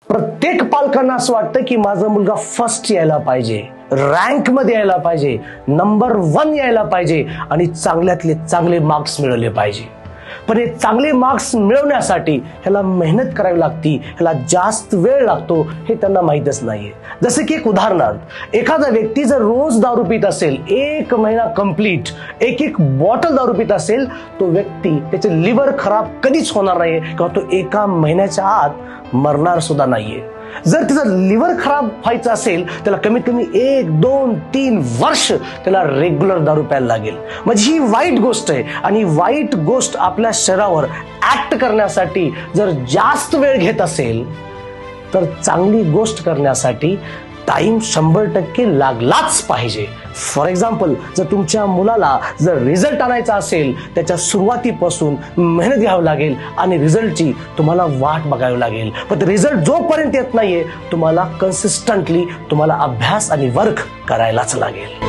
प्रत्येक पालकांना असं वाटतं की माझा मुलगा फर्स्ट यायला पाहिजे, रँक मध्ये यायला पाहिजे, नंबर 1 यायला पाहिजे आणि चांगल्यातले चांगले मार्क्स मिळवले पाहिजे. पण हे चांगले मार्क्स मिळवण्यासाठी ह्याला मेहनत करावी लागती, ह्याला जास्त वेळ लागतो हे त्यांना माहीतच नाहीये. जसं की एक उदाहरणार्थ, एखादा व्यक्ती जर रोज दारू पित असेल, 1 महिना कंप्लीट एक बॉटल दारू पित असेल, तो व्यक्ती त्याचे लिव्हर खराब कधीच होणार नाहीये किंवा तो 1 महिन्याच्या आत मरणार सुद्धा नाहीये. जर त्याचं लिव्हर खराब व्हायचं असेल त्याला कमीत कमी 1, 2, 3 वर्ष त्याला रेग्युलर दारू प्यायला लागेल. म्हणजे ही वाईट गोष्ट आहे आणि वाईट गोष्ट आपल्या शरीरावर ऍक्ट करण्यासाठी जर जास्त वेळ घेत असेल तर चांगली गोष्ट करण्यासाठी टाइम 100% लागलाच पाहिजे. फॉर एक्झाम्पल, जर तुमच्या मुलाला जर रिझल्ट आणायचा असेल त्याच्या सुरुवातीपासून मेहनत घ्यावी लागेल आणि रिझल्टची तुम्हाला वाट बघावी लागेल. पण रिझल्ट जोपर्यंत येत नाहीये तुम्हाला कन्सिस्टंटली तुम्हाला अभ्यास आणि वर्क करायलाच लागेल.